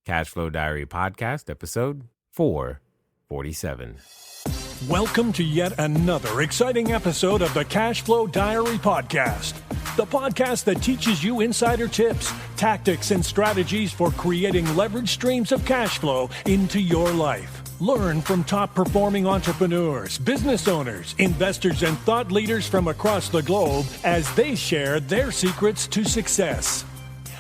CashFlow Diary Podcast, episode 447. Welcome to yet another exciting episode of the CashFlow Diary Podcast, the podcast that teaches you insider tips, tactics, and strategies for creating leverage streams of cash flow into your life. Learn from top-performing entrepreneurs, business owners, investors, and thought leaders from across the globe as they share their secrets to success.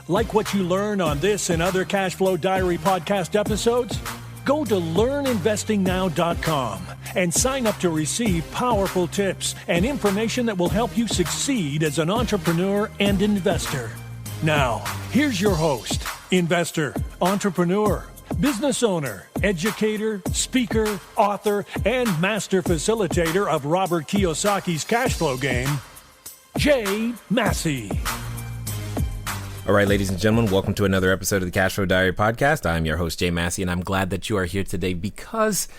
Like what you learn on this and other CashFlow Diary podcast episodes? Go to learninvestingnow.com and sign up to receive powerful tips and information that will help you succeed as an entrepreneur and investor. Now, here's your host, investor, entrepreneur, business owner, educator, speaker, author, and master facilitator of Robert Kiyosaki's cash flow game, Jay Massey. All right, ladies and gentlemen, welcome to another episode of the CashFlow Diary Podcast. I'm your host, Jay Massey, and I'm glad that you are here today because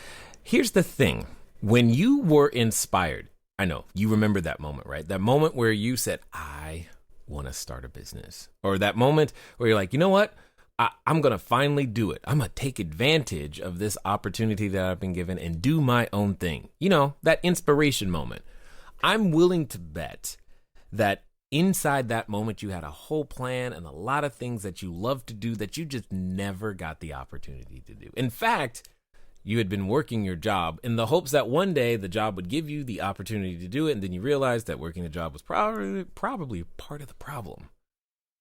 here's the thing. When you were inspired, I know, you remember that moment, right? That moment where you said, I want to start a business. Or that moment where you're like, you know what? I'm going to finally do it. I'm going to take advantage of this opportunity that I've been given and do my own thing. You know, that inspiration moment. I'm willing to bet that inside that moment, you had a whole plan and a lot of things that you love to do that you just never got the opportunity to do. In fact, you had been working your job in the hopes that one day the job would give you the opportunity to do it. And then you realized that working a job was probably part of the problem.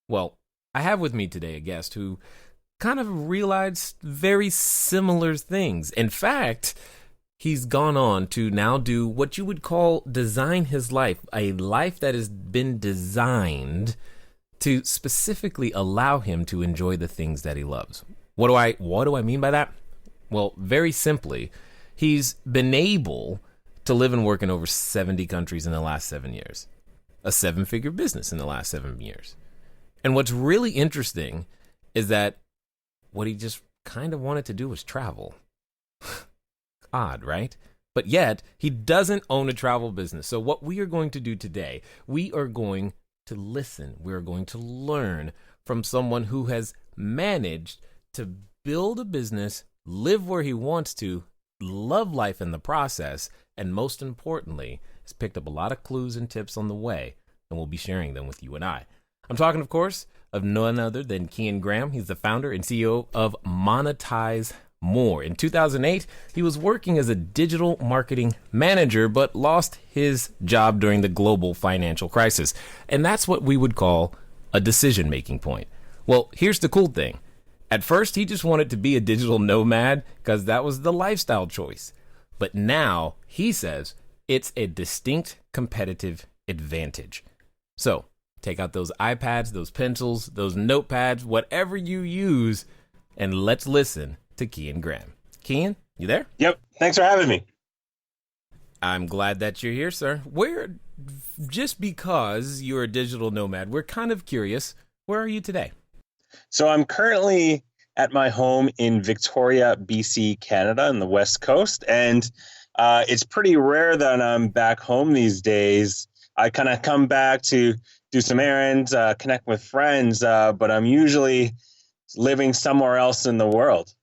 Well, I have with me today a guest who kind of realized very similar things. In fact, he's gone on to now do what you would call design his life, a life that has been designed to specifically allow him to enjoy the things that he loves. What do I mean by that? Well, very simply, he's been able to live and work in over 70 countries in the last 7 years, a 7-figure business in the last 7 years. And what's really interesting is that what he just kind of wanted to do was travel. Odd, right? But yet, he doesn't own a travel business. So what we are going to do today, we are going to listen. We are going to learn from someone who has managed to build a business, live where he wants to, love life in the process, and most importantly, has picked up a lot of clues and tips on the way, and we'll be sharing them with you and I. I'm talking, of course, of none other than Kean Graham. He's the founder and CEO of Monetize. More. In 2008, he was working as a digital marketing manager, but lost his job during the global financial crisis. And that's what we would call a decision-making point. Well, here's the cool thing. At first, he just wanted to be a digital nomad because that was the lifestyle choice. But now he says it's a distinct competitive advantage. So take out those iPads, those pencils, those notepads, whatever you use, and let's listen to Kean Graham. Kean, you there? Yep. Thanks for having me. I'm glad that you're here, sir. Just because you're a digital nomad, we're kind of curious. Where are you today? So I'm currently at my home in Victoria, BC, Canada, on the West Coast. And it's pretty rare that I'm back home these days. I kind of come back to do some errands, connect with friends, but I'm usually living somewhere else in the world.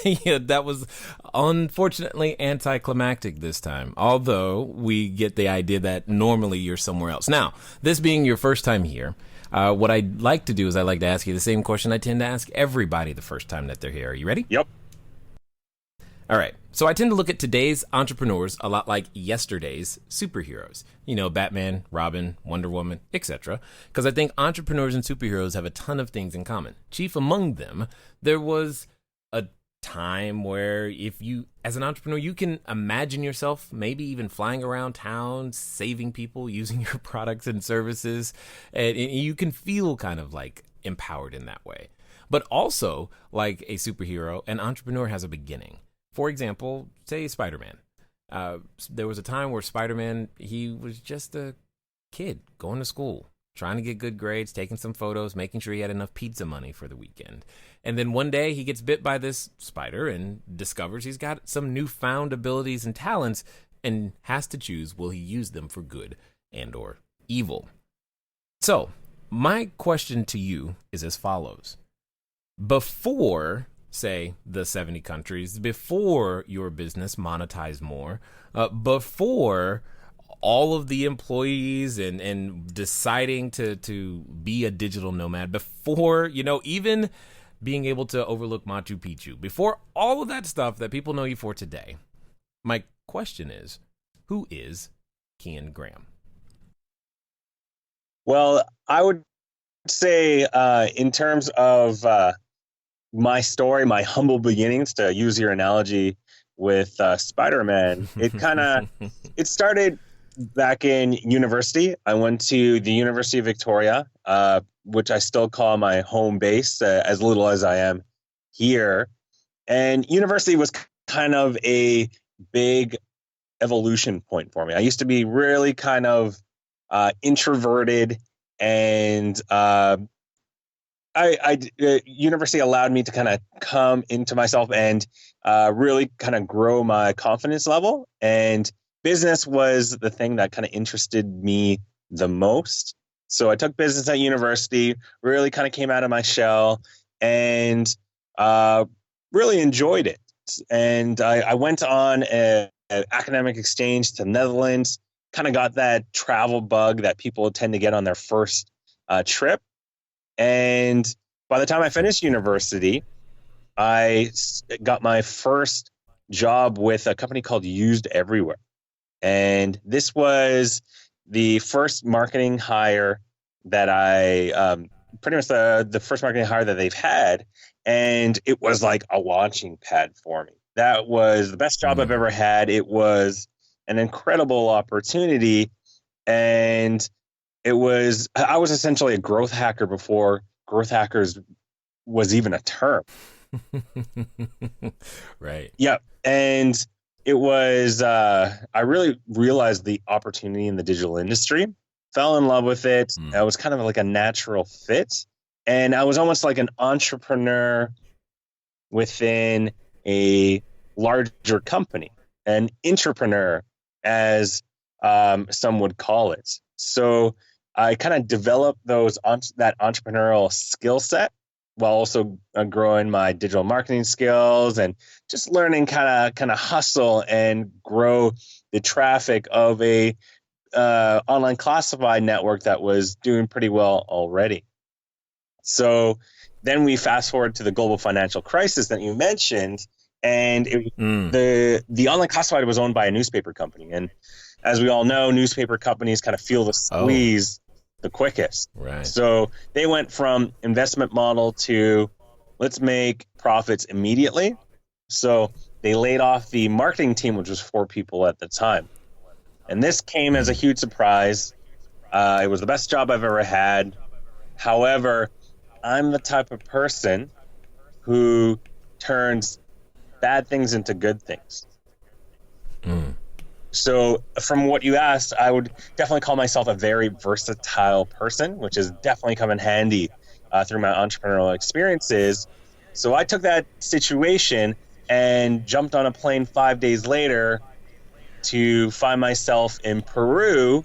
Yeah, that was unfortunately anticlimactic this time, although we get the idea that normally you're somewhere else. Now, this being your first time here, what I'd like to do is I'd like to ask you the same question I tend to ask everybody the first time that they're here. Are you ready? Yep. All right. So I tend to look at today's entrepreneurs a lot like yesterday's superheroes. You know, Batman, Robin, Wonder Woman, etc. Because I think entrepreneurs and superheroes have a ton of things in common. Chief among them, there was a time where if you, as an entrepreneur, you can imagine yourself maybe even flying around town, saving people, using your products and services, and you can feel kind of like empowered in that way. But also, like a superhero, an entrepreneur has a beginning. For example, say Spider-Man. There was a time where Spider-Man, he was just a kid going to school, trying to get good grades, taking some photos, making sure he had enough pizza money for the weekend. And then one day he gets bit by this spider and discovers he's got some newfound abilities and talents and has to choose, will he use them for good and or evil? So my question to you is as follows. before, say, the 70 countries, before your business monetized more, before all of the employees and deciding to be a digital nomad, before, even being able to overlook Machu Picchu, before all of that stuff that people know you for today, my question is, who is Kean Graham? Well, I would say in terms of my story, my humble beginnings, to use your analogy with Spider-Man, it started back in university. I went to the University of Victoria, which I still call my home base, as little as I am here. And university was kind of a big evolution point for me. I used to be really kind of introverted, and university allowed me to kind of come into myself and really kind of grow my confidence level. And business was the thing that kind of interested me the most. So I took business at university, really kind of came out of my shell, and really enjoyed it. And I went on an academic exchange to Netherlands, kind of got that travel bug that people tend to get on their first trip. And by the time I finished university, I got my first job with a company called Used Everywhere. And this was the first marketing hire that pretty much the first marketing hire that they've had. And it was like a launching pad for me. That was the best job I've ever had. It was an incredible opportunity. And I was essentially a growth hacker before growth hackers was even a term. Right. Yeah. And it was, I really realized the opportunity in the digital industry, fell in love with it. I was kind of like a natural fit. And I was almost like an entrepreneur within a larger company, an entrepreneur, as some would call it. So I kind of developed that entrepreneurial skill set while also growing my digital marketing skills and just learning kind of hustle and grow the traffic of a online classified network that was doing pretty well already. So then we fast forward to the global financial crisis that you mentioned, and the online classified was owned by a newspaper company. And as we all know, newspaper companies kind of feel the squeeze the quickest. Right. So they went from investment model to let's make profits immediately. So they laid off the marketing team, which was 4 people at the time. And this came as a huge surprise. It was the best job I've ever had. However, I'm the type of person who turns bad things into good things. So from what you asked, I would definitely call myself a very versatile person, which has definitely come in handy through my entrepreneurial experiences. So I took that situation and jumped on a plane 5 days later to find myself in Peru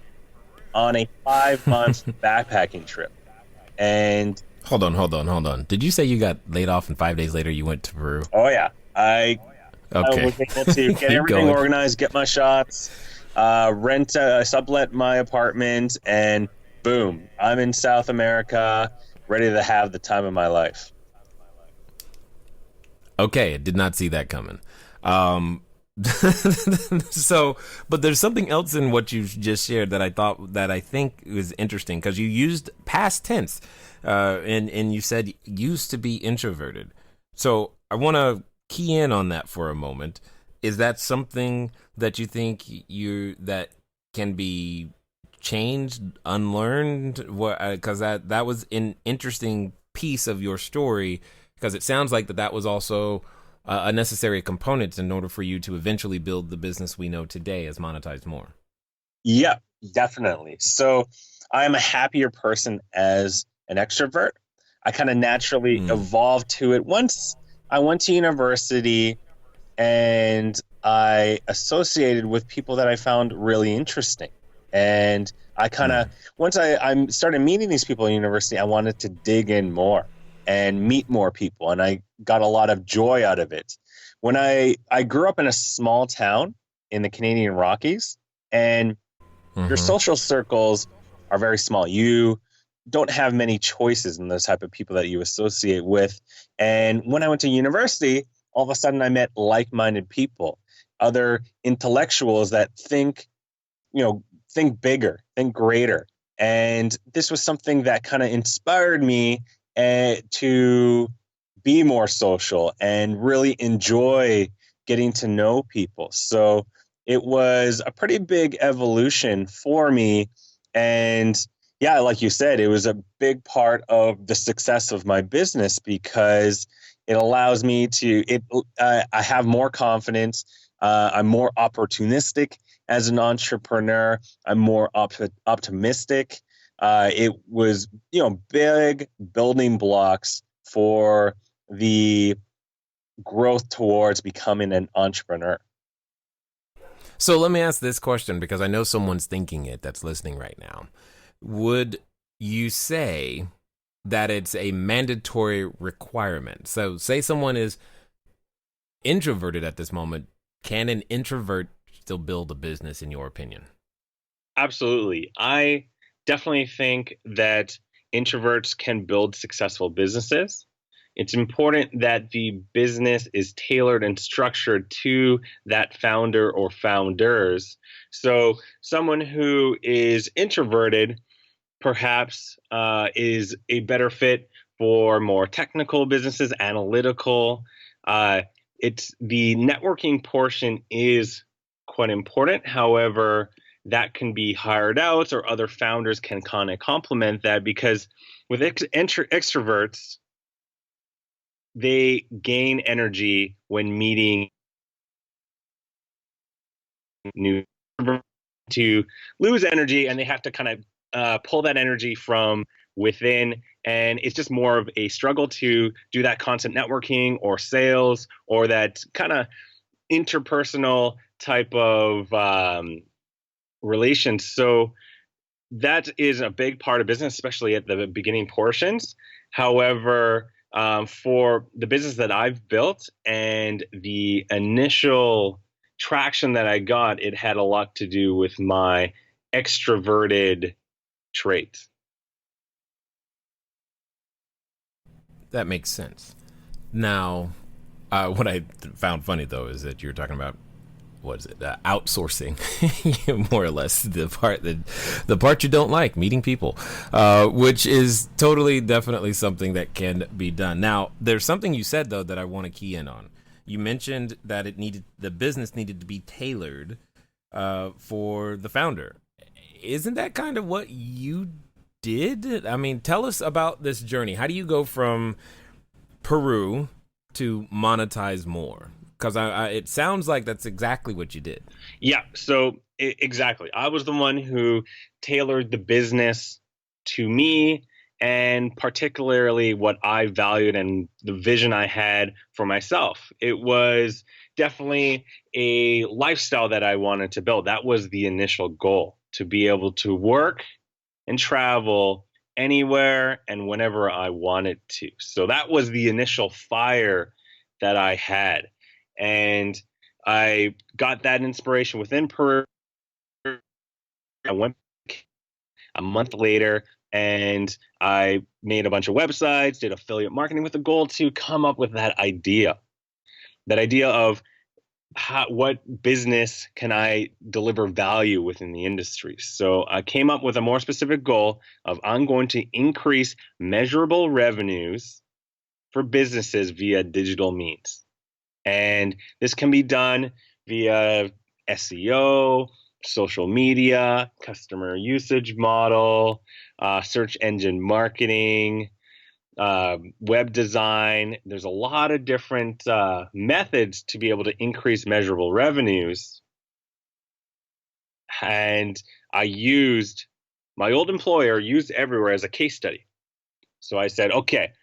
on a 5-month backpacking trip. And Hold on. Did you say you got laid off and 5 days later you went to Peru? Oh, yeah. I was able to get everything organized, get my shots, sublet my apartment, and boom, I'm in South America, ready to have the time of my life. Okay, I did not see that coming. But there's something else in what you just shared that I think was interesting, because you used past tense, and you said used to be introverted. So I want to key in on that for a moment. Is that something that you think that can be changed, unlearned? Because that was an interesting piece of your story, because it sounds like that was also a necessary component in order for you to eventually build the business we know today as Monetize More. Yeah, definitely. So I am a happier person as an extrovert. I kind of naturally evolved to it. Once I went to university and I associated with people that I found really interesting. And I kind of, once I started meeting these people in university, I wanted to dig in more. and meet more people. And I got a lot of joy out of it. When I grew up in a small town in the Canadian Rockies, and your social circles are very small. You don't have many choices in the type of people that you associate with. And when I went to university, all of a sudden I met like-minded people, other intellectuals that think, think bigger, think greater. And this was something that kind of inspired me to be more social and really enjoy getting to know people. So it was a pretty big evolution for me. And yeah, like you said, it was a big part of the success of my business because it allows me to, I have more confidence. I'm more opportunistic as an entrepreneur. I'm more optimistic. It was, big building blocks for the growth towards becoming an entrepreneur. So let me ask this question, because I know someone's thinking it that's listening right now. Would you say that it's a mandatory requirement? So say someone is introverted at this moment. Can an introvert still build a business, in your opinion? Absolutely. I definitely think that introverts can build successful businesses. It's important that the business is tailored and structured to that founder or founders. So someone who is introverted perhaps is a better fit for more technical businesses, analytical. It's the networking portion is quite important. However, that can be hired out, or other founders can kind of complement that, because with extroverts, they gain energy when meeting new, to lose energy, and they have to kind of pull that energy from within. And it's just more of a struggle to do that constant networking or sales or that kind of interpersonal type of relations. So that is a big part of business, especially at the beginning portions. However, for the business that I've built and the initial traction that I got, it had a lot to do with my extroverted traits. That makes sense. Now, what I found funny, though, is that you're talking about, what is it, outsourcing, more or less, the part you don't like, meeting people, which is totally, definitely something that can be done. Now, there's something you said, though, that I want to key in on. You mentioned that the business needed to be tailored for the founder. Isn't that kind of what you did? I mean, tell us about this journey. How do you go from Peru to monetize more? Because it sounds like that's exactly what you did. Yeah, so exactly. I was the one who tailored the business to me, and particularly what I valued and the vision I had for myself. It was definitely a lifestyle that I wanted to build. That was the initial goal, to be able to work and travel anywhere and whenever I wanted to. So that was the initial fire that I had. And I got that inspiration within Peru. I went a month later and I made a bunch of websites, did affiliate marketing with the goal to come up with that idea of what business can I deliver value within the industry. So I came up with a more specific goal of, I'm going to increase measurable revenues for businesses via digital means. And this can be done via SEO, social media, customer usage model, search engine marketing, web design. There's a lot of different methods to be able to increase measurable revenues. And my old employer used Everywhere as a case study. So I said, okay.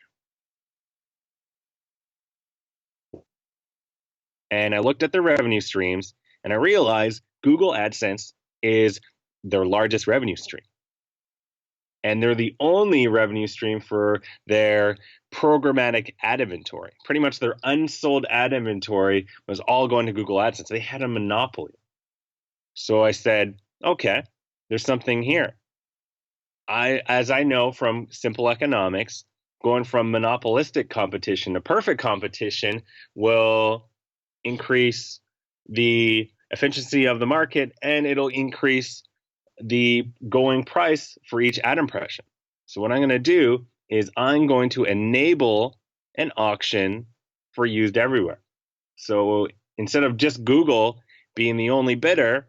And I looked at their revenue streams and I realized Google AdSense is their largest revenue stream. And they're the only revenue stream for their programmatic ad inventory. Pretty much their unsold ad inventory was all going to Google AdSense. They had a monopoly. So I said, okay, there's something here. As I know from simple economics, going from monopolistic competition to perfect competition will increase the efficiency of the market, and it'll increase the going price for each ad impression. So what I'm going to do is I'm going to enable an auction for used everywhere. So instead of just Google being the only bidder,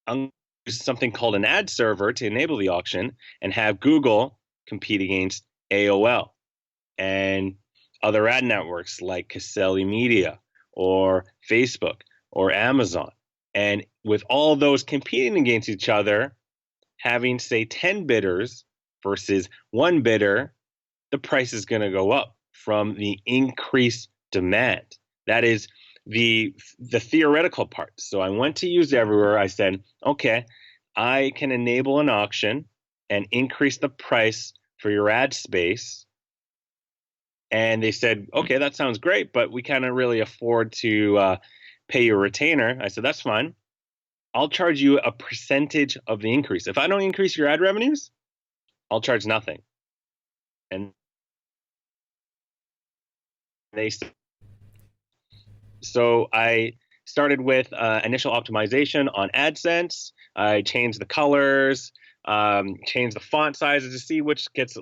I'm going to use something called an ad server to enable the auction and have Google compete against AOL and other ad networks like Caselli Media or Facebook or Amazon. And with all those competing against each other, having, say, 10 bidders versus one bidder, the price is going to go up from the increased demand. That is the theoretical part. So I went to use everywhere. I said, okay, I can enable an auction and increase the price for your ad space. And they said, okay, that sounds great, but we can't really afford to pay your retainer. I said, that's fine. I'll charge you a percentage of the increase. If I don't increase your ad revenues, I'll charge nothing. And they said, so I started with initial optimization on AdSense. I changed the colors, changed the font sizes to see which gets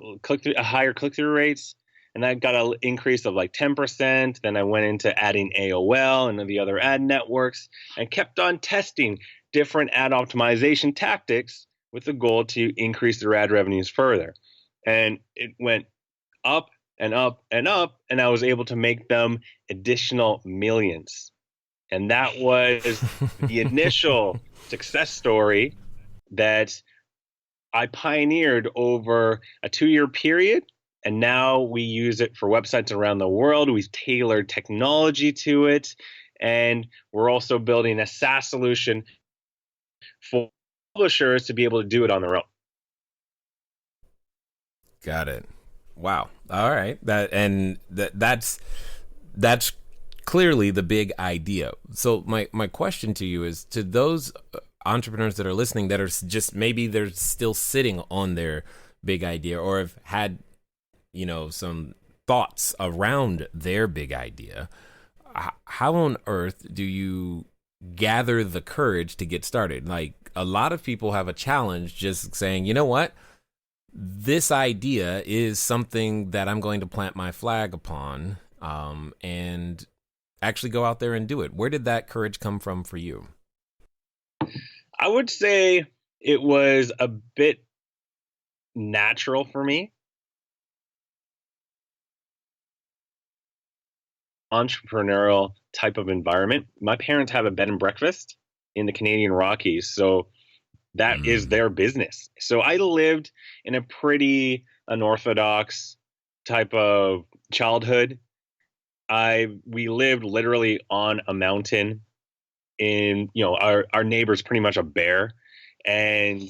higher click-through rates. And that got an increase of like 10%. Then I went into adding AOL and the other ad networks and kept on testing different ad optimization tactics with the goal to increase their ad revenues further. And it went up and up and up, and I was able to make them additional millions. And that was the initial success story that I pioneered over a 2-year period. And now we use it for websites around the world. We've tailored technology to it. And we're also building a SaaS solution for publishers to be able to do it on their own. Got it. Wow. All right. That's clearly the big idea. So my question to you is, to those entrepreneurs that are listening that are just, maybe they're still sitting on their big idea or have had, some thoughts around their big idea, how on earth do you gather the courage to get started? Like, a lot of people have a challenge just saying, you know what? This idea is something that I'm going to plant my flag upon, and actually go out there and do it. Where did that courage come from for you? I would say it was a bit natural for me. Entrepreneurial type of environment. My parents have a bed and breakfast in the Canadian Rockies, so that is their business. So I lived in a pretty unorthodox type of childhood. We lived literally on a mountain in, our neighbor's pretty much a bear, and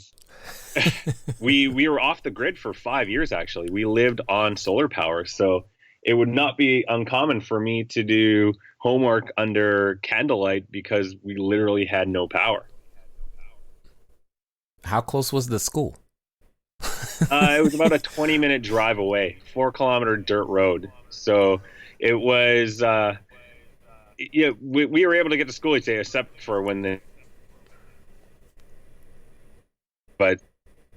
we were off the grid for 5 years. Actually, we lived on solar power, so it would not be uncommon for me to do homework under candlelight because we literally had no power. How close was the school? It was about a 20-minute drive away, 4-kilometer dirt road. So it was, we were able to get to school each day, except for but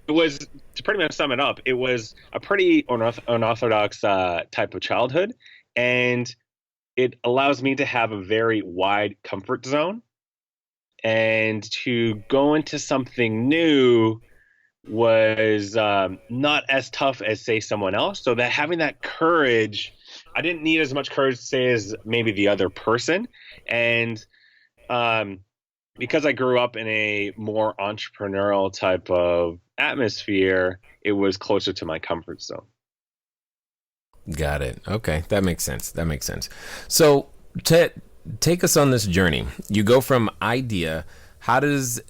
it was, to pretty much sum it up, it was a pretty unorthodox type of childhood, and it allows me to have a very wide comfort zone, and to go into something new was not as tough as, say, someone else. So that having that courage, I didn't need as much courage, say, as maybe the other person. And because I grew up in a more entrepreneurial type of atmosphere, it was closer to my comfort zone. Got it. Okay. That makes sense. So take us on this journey. You go from idea. How does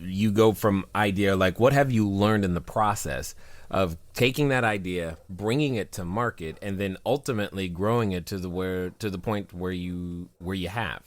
you go from idea, like what have you learned in the process of taking that idea, bringing it to market, and then ultimately growing it to the point where you have.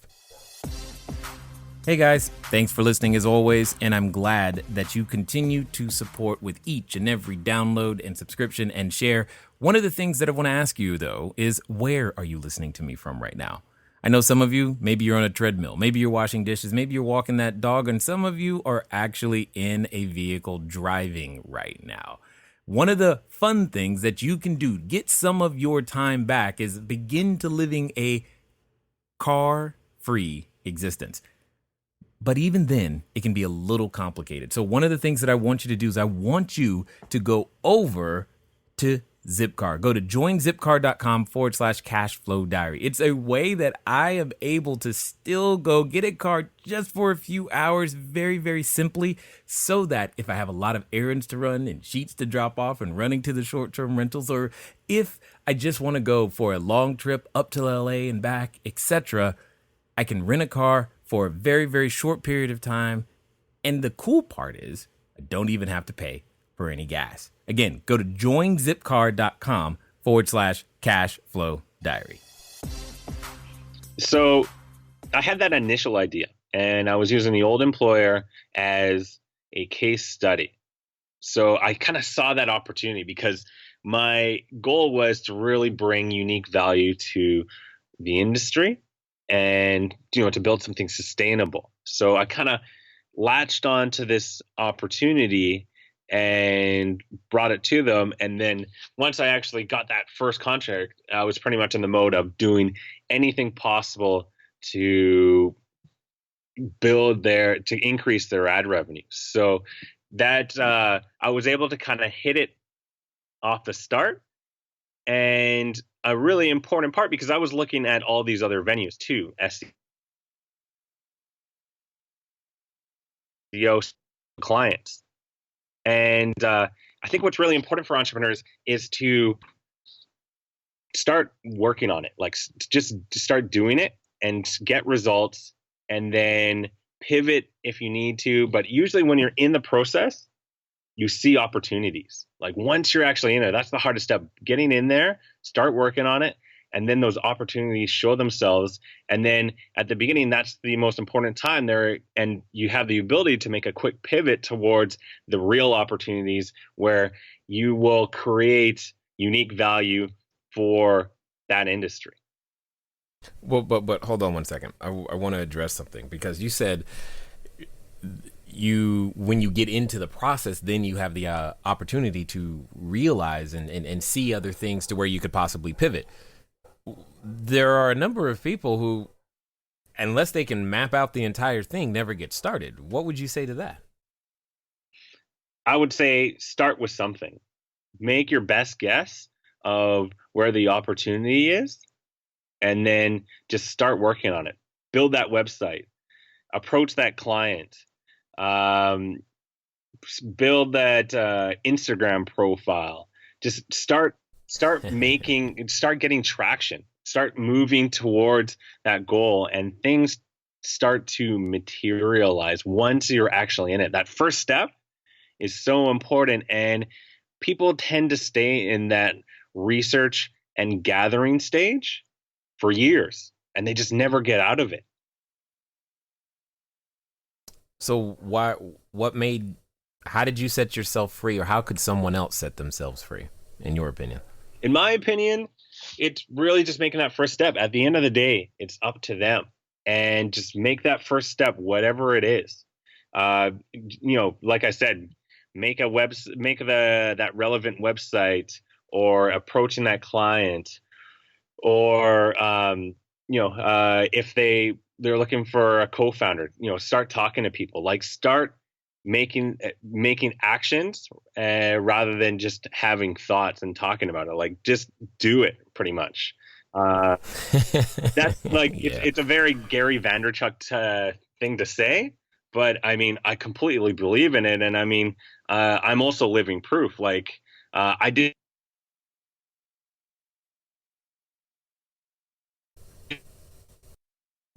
Hey guys, thanks for listening as always, and I'm glad that you continue to support with each and every download and subscription and share. One of the things that I want to ask you though is, where are you listening to me from right now? I know some of you, maybe you're on a treadmill, maybe you're washing dishes, maybe you're walking that dog, and some of you are actually in a vehicle driving right now. One of the fun things that you can do, get some of your time back, is begin to living a car-free existence. But even then, it can be a little complicated. So one of the things that I want you to do is I want you to go over to Zipcar. Go to joinzipcar.com/cashflow diary. It's a way that I am able to still go get a car just for a few hours, very, very simply, so that if I have a lot of errands to run and sheets to drop off and running to the short-term rentals, or if I just want to go for a long trip up to LA and back, etc., I can rent a car for a very, very short period of time. And the cool part is I don't even have to pay for any gas. Again, go to joinzipcar.com/cashflow diary. So I had that initial idea, and I was using the old employer as a case study. So I kind of saw that opportunity because my goal was to really bring unique value to the industry and, to build something sustainable. So I kind of latched on to this opportunity and brought it to them. And then once I actually got that first contract, I was pretty much in the mode of doing anything possible to increase their ad revenue. So that I was able to kind of hit it off the start. And a really important part, because I was looking at all these other venues too, SEO clients. And I think what's really important for entrepreneurs is to start working on it, like just start doing it and get results, and then pivot if you need to. But usually when you're in the process, you see opportunities. Like once you're actually in it, that's the hardest step. Getting in there, start working on it, and then those opportunities show themselves. And then at the beginning, that's the most important time there. And you have the ability to make a quick pivot towards the real opportunities where you will create unique value for that industry. Well, but hold on one second. I want to address something, because you said when you get into the process, then you have the opportunity to realize and see other things to where you could possibly pivot. There are a number of people who, unless they can map out the entire thing, never get started. What would you say to that? I would say start with something. Make your best guess of where the opportunity is, and then just start working on it. Build that website. Approach that client. Build that Instagram profile. Just start getting traction, start moving towards that goal, and things start to materialize once you're actually in it. That first step is so important, and people tend to stay in that research and gathering stage for years, and they just never get out of it. So how did you set yourself free, or how could someone else set themselves free, in your opinion? In my opinion, it's really just making that first step. At the end of the day, it's up to them, and just make that first step, whatever it is. Like I said, make that relevant website, or approaching that client, or if they're looking for a co-founder, start talking to people. Like start making actions rather than just having thoughts and talking about it. Like just do it, pretty much. That's like it's a very Gary Vaynerchuk thing to say, but I mean I completely believe in it, and I mean I'm also living proof. Like I did.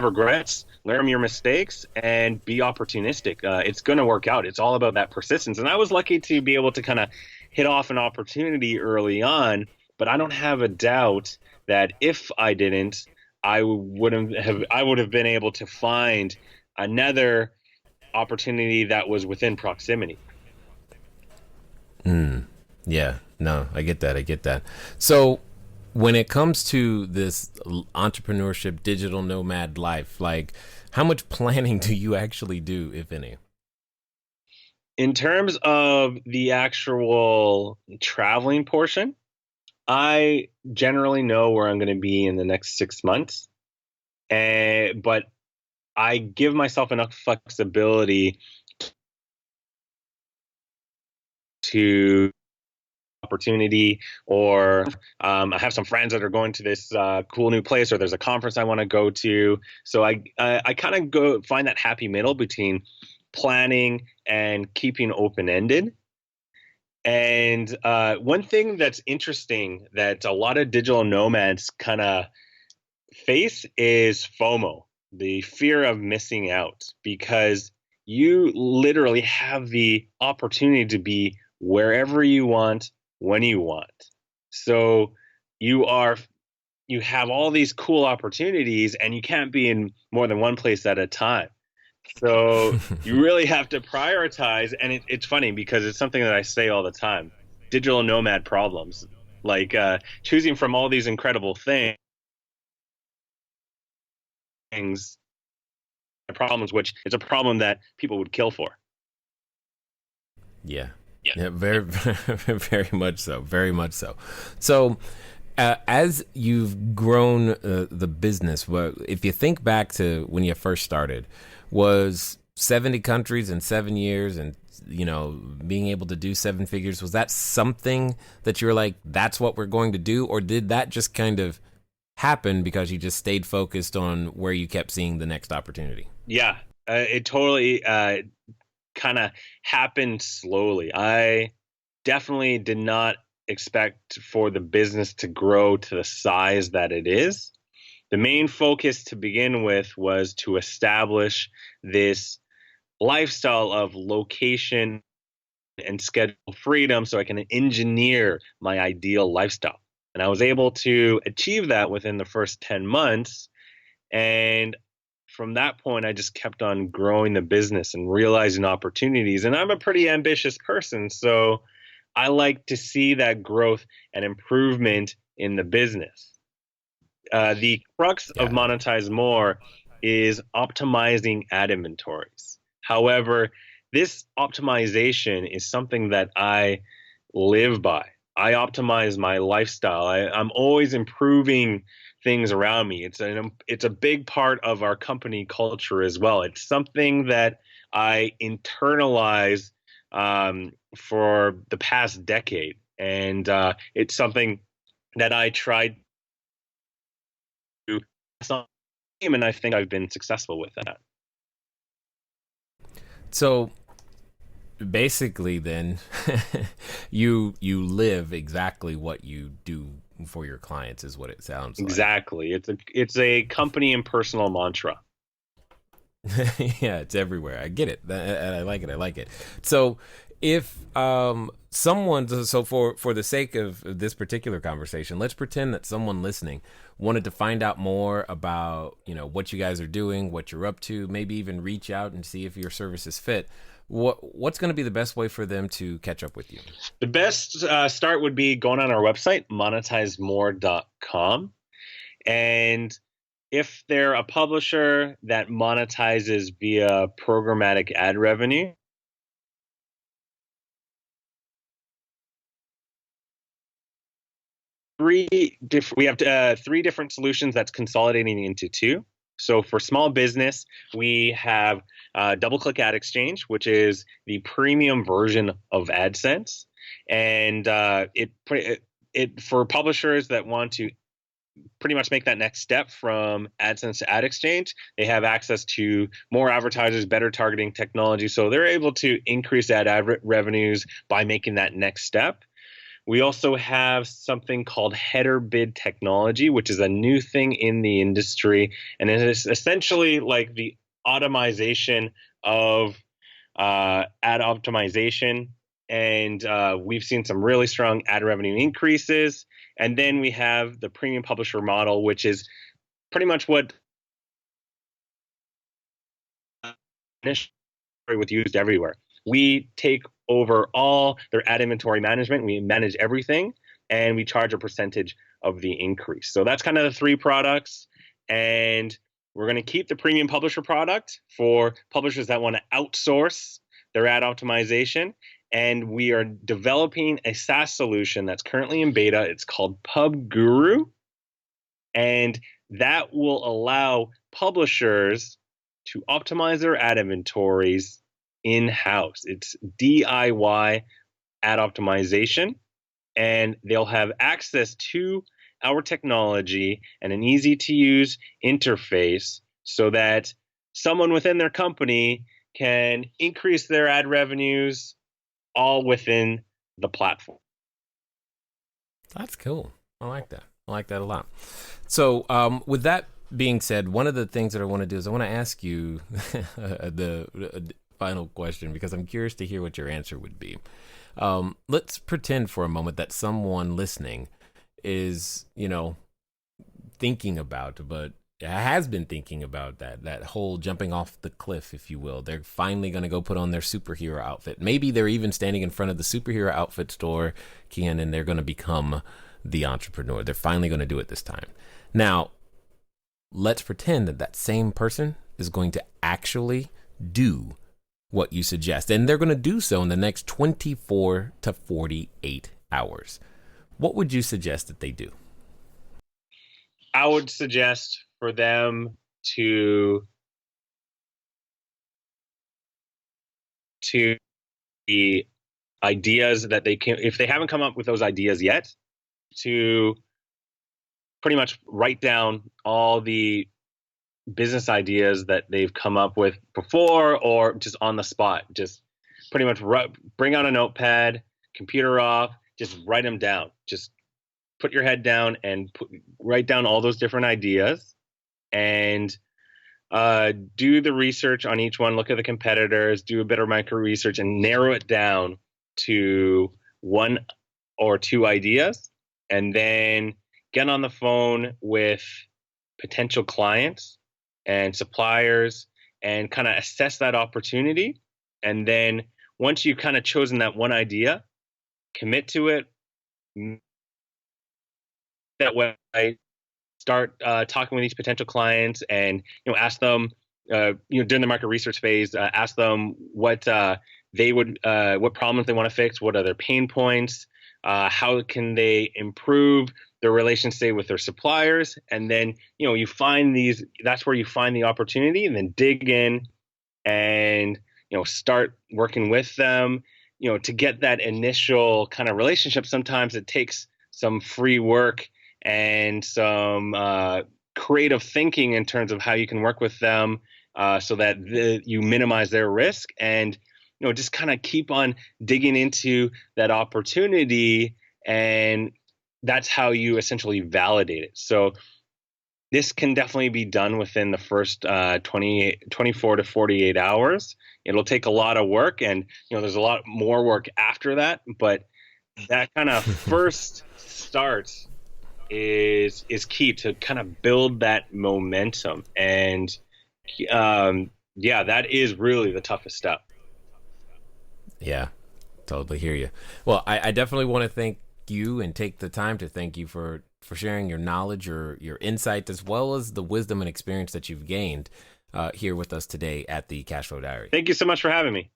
regrets, learn from your mistakes, and be opportunistic. It's going to work out. It's all about that persistence. And I was lucky to be able to kind of hit off an opportunity early on, but I don't have a doubt that if I didn't, I would have been able to find another opportunity that was within proximity. Yeah, no, I get that. I get that. So when it comes to this entrepreneurship, digital nomad life, like how much planning do you actually do, if any? In terms of the actual traveling portion, I generally know where I'm going to be in the next 6 months, but I give myself enough flexibility to opportunity, or I have some friends that are going to this cool new place, or there's a conference I want to go to. So I kind of go find that happy middle between planning and keeping open-ended. And one thing that's interesting that a lot of digital nomads kind of face is FOMO, the fear of missing out, because you literally have the opportunity to be wherever you want, when you want. So you have all these cool opportunities, and you can't be in more than one place at a time. So you really have to prioritize. And it's funny because it's something that I say all the time: digital nomad problems, like choosing from all these incredible problems, which is a problem that people would kill for. Yeah. Yeah, very, very much so. Very much so. So, as you've grown the business, if you think back to when you first started, was 70 countries in 7 years, and being able to do 7 figures, was that something that you were like, that's what we're going to do, or did that just kind of happen because you just stayed focused on where you kept seeing the next opportunity? Yeah, it totally kind of happened slowly. I definitely did not expect for the business to grow to the size that it is. The main focus to begin with was to establish this lifestyle of location and schedule freedom so I can engineer my ideal lifestyle. And I was able to achieve that within the first 10 months. And from that point, I just kept on growing the business and realizing opportunities. And I'm a pretty ambitious person, so I like to see that growth and improvement in the business. The crux of Monetize More is optimizing ad inventories. However, this optimization is something that I live by. I optimize my lifestyle. I'm always improving things around me. It's a big part of our company culture as well. It's something that I internalize for the past decade, and it's something that I tried to pass on, and I think I've been successful with that. So basically then you live exactly what you do for your clients, is what it sounds like. Exactly. It's a company and personal mantra. Yeah, it's everywhere. I get it. I like it. I like it. So if someone, so for the sake of this particular conversation, let's pretend that someone listening wanted to find out more about, what you guys are doing, what you're up to, maybe even reach out and see if your services fit. What's going to be the best way for them to catch up with you? The best start would be going on our website, monetizemore.com. And if they're a publisher that monetizes via programmatic ad revenue, we have 3 different solutions that's consolidating into 2. So for small business, we have DoubleClick Ad Exchange, which is the premium version of AdSense, and it for publishers that want to pretty much make that next step from AdSense to Ad Exchange, they have access to more advertisers, better targeting technology, so they're able to increase ad revenues by making that next step. We also have something called header bid technology, which is a new thing in the industry. And it is essentially like the automation of ad optimization. And we've seen some really strong ad revenue increases. And then we have the premium publisher model, which is pretty much what with used everywhere. We take over all their ad inventory management. We manage everything, and we charge a percentage of the increase. So that's kind of the three products. And we're going to keep the premium publisher product for publishers that want to outsource their ad optimization. And we are developing a SaaS solution that's currently in beta. It's called Pub Guru. And that will allow publishers to optimize their ad inventories in-house. It's DIY ad optimization, and they'll have access to our technology and an easy-to-use interface so that someone within their company can increase their ad revenues all within the platform. That's cool. I like that. I like that a lot. So with that being said, one of the things that I want to do is I want to ask you the final question, because I'm curious to hear what your answer would be. Let's pretend for a moment that someone listening is, thinking about, but has been thinking about that whole jumping off the cliff, if you will. They're finally going to go put on their superhero outfit. Maybe they're even standing in front of the superhero outfit store, Kean, and they're going to become the entrepreneur. They're finally going to do it this time. Now, let's pretend that same person is going to actually do what you suggest, and they're going to do so in the next 24 to 48 hours. What would you suggest that they do? I would suggest for them to the ideas that they can, if they haven't come up with those ideas yet, to pretty much write down all the business ideas that they've come up with before, or just on the spot. Just pretty much bring out a notepad, computer off, just write them down. Just put your head down and write down all those different ideas, and do the research on each one. Look at the competitors, do a bit of micro research, and narrow it down to one or two ideas, and then get on the phone with potential clients and suppliers and kind of assess that opportunity. And then once you've kind of chosen that one idea, commit to it. That way, start talking with these potential clients, and ask them, during the market research phase, ask them what they would, what problems they want to fix, what are their pain points, how can they improve their relationship with their suppliers, and then you find these. That's where you find the opportunity, and then dig in, and start working with them. To get that initial kind of relationship, sometimes it takes some free work and some creative thinking in terms of how you can work with them, so that you minimize their risk, and just kind of keep on digging into that opportunity, and that's how you essentially validate it. So this can definitely be done within the first 24 to 48 hours. It'll take a lot of work, and there's a lot more work after that, but that kind of first start is key to kind of build that momentum. And that is really the toughest step. Yeah, totally hear you. Well, I definitely want to thank you and take the time to thank you for sharing your knowledge, your insight, as well as the wisdom and experience that you've gained here with us today at the CashFlow Diary. Thank you so much for having me.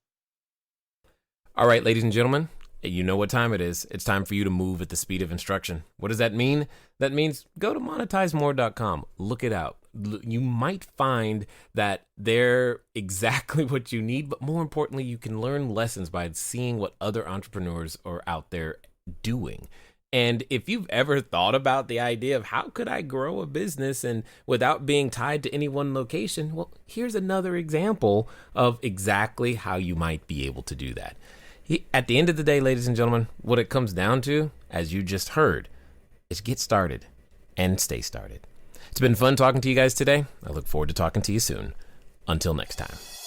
All right, ladies and gentlemen, you know what time it is. It's time for you to move at the speed of instruction. What does that mean? That means go to monetizemore.com. Look it out. You might find that they're exactly what you need, but more importantly, you can learn lessons by seeing what other entrepreneurs are out there doing. And if you've ever thought about the idea of how could I grow a business and without being tied to any one location, well, here's another example of exactly how you might be able to do that. At the end of the day, ladies and gentlemen, what it comes down to, as you just heard, is get started and stay started. It's been fun talking to you guys today. I look forward to talking to you soon. Until next time.